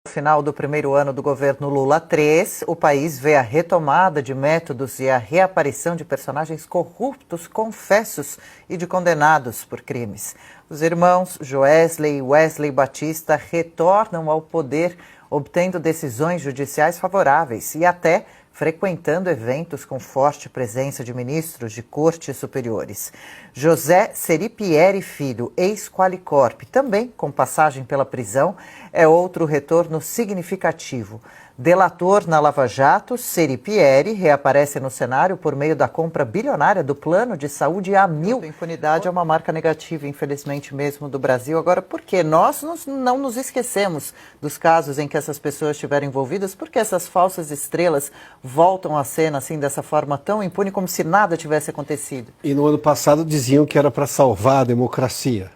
No final do primeiro ano do governo Lula III, o país vê a retomada de métodos e a reaparição de personagens corruptos, confessos e de condenados por crimes. Os irmãos Joesley e Wesley Batista retornam ao poder, obtendo decisões judiciais favoráveis e até frequentando eventos com forte presença de ministros de cortes superiores. José Seripieri Filho, ex-Qualicorp, também com passagem pela prisão, é outro retorno significativo. Delator na Lava Jato, Seripieri reaparece no cenário por meio da compra bilionária do plano de saúde Amil. A impunidade é uma marca negativa, infelizmente, mesmo do Brasil. Agora, por que nós não nos esquecemos dos casos em que essas pessoas estiveram envolvidas? Por que essas falsas estrelas voltam à cena assim, dessa forma tão impune, como se nada tivesse acontecido? E no ano passado diziam que era para salvar a democracia.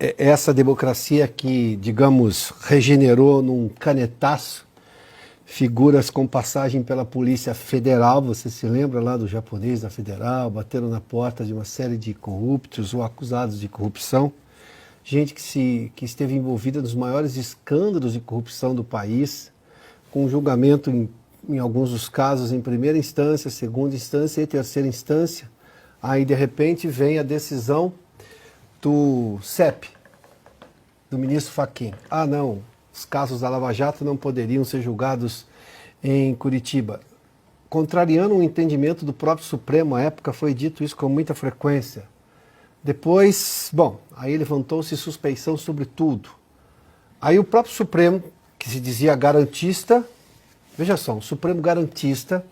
Essa democracia que, digamos, regenerou num canetaço figuras com passagem pela Polícia Federal. Você se lembra lá do japonês da Federal, bateram na porta de uma série de corruptos ou acusados de corrupção. Gente que esteve envolvida nos maiores escândalos de corrupção do país, com julgamento em alguns dos casos em primeira instância, segunda instância e terceira instância. Aí, de repente, vem a decisão do CEP, do ministro Fachin. Ah, não, os casos da Lava Jato não poderiam ser julgados em Curitiba. Contrariando um entendimento do próprio Supremo, à época foi dito isso com muita frequência. Depois, bom, aí levantou-se suspeição sobre tudo. Aí o próprio Supremo, que se dizia garantista, veja só, o Supremo garantista,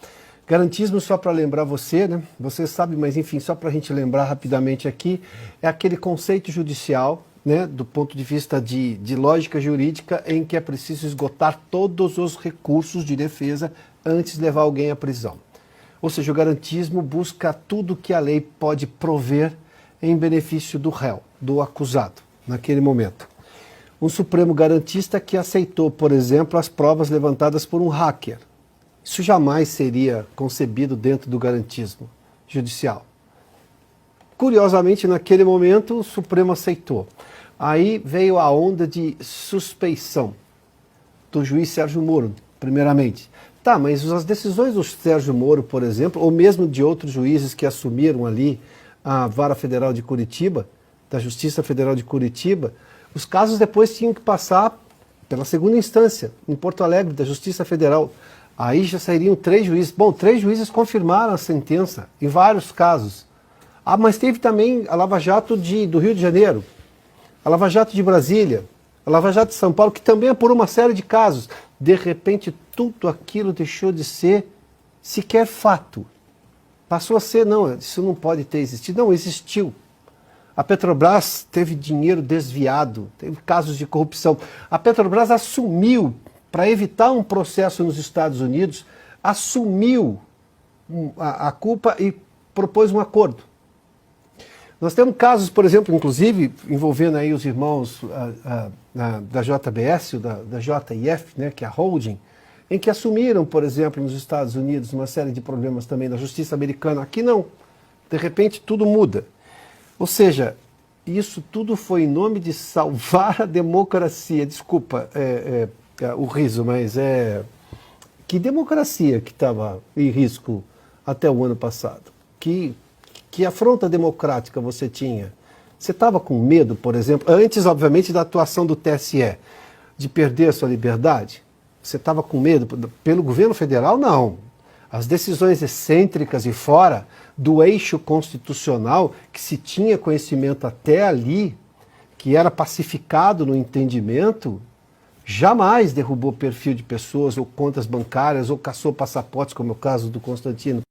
garantismo, só para lembrar você, né? Você sabe, mas enfim, só para a gente lembrar rapidamente aqui, é aquele conceito judicial, né, do ponto de vista de lógica jurídica, em que é preciso esgotar todos os recursos de defesa antes de levar alguém à prisão. Ou seja, o garantismo busca tudo que a lei pode prover em benefício do réu, do acusado, naquele momento. Um Supremo garantista que aceitou, por exemplo, as provas levantadas por um hacker. Isso jamais seria concebido dentro do garantismo judicial. Curiosamente, naquele momento, o Supremo aceitou. Aí veio a onda de suspeição do juiz Sérgio Moro, primeiramente. Tá, mas as decisões do Sérgio Moro, por exemplo, ou mesmo de outros juízes que assumiram ali a Vara Federal de Curitiba, da Justiça Federal de Curitiba, os casos depois tinham que passar pela segunda instância, em Porto Alegre, da Justiça Federal. Aí já sairiam 3 juízes. Bom, 3 juízes confirmaram a sentença em vários casos. Ah, mas teve também a Lava Jato do Rio de Janeiro, a Lava Jato de Brasília, a Lava Jato de São Paulo, que também é por uma série de casos. De repente, tudo aquilo deixou de ser sequer fato. Passou a ser, não, isso não pode ter existido. Não, existiu. A Petrobras teve dinheiro desviado, teve casos de corrupção. A Petrobras assumiu, para evitar um processo nos Estados Unidos, assumiu a culpa e propôs um acordo. Nós temos casos, por exemplo, inclusive, envolvendo aí os irmãos da JBS, da JIF, né, que é a holding, em que assumiram, por exemplo, nos Estados Unidos, uma série de problemas também da justiça americana. Aqui não. De repente, tudo muda. Ou seja, isso tudo foi em nome de salvar a democracia. Desculpa o riso, mas que democracia que estava em risco até o ano passado? Que afronta democrática você tinha? Você estava com medo, por exemplo, antes, obviamente, da atuação do TSE, de perder a sua liberdade? Você estava com medo? Pelo governo federal, não. As decisões excêntricas e fora do eixo constitucional, que se tinha conhecimento até ali, que era pacificado no entendimento, jamais derrubou perfil de pessoas, ou contas bancárias, ou caçou passaportes, como é o caso do Constantino.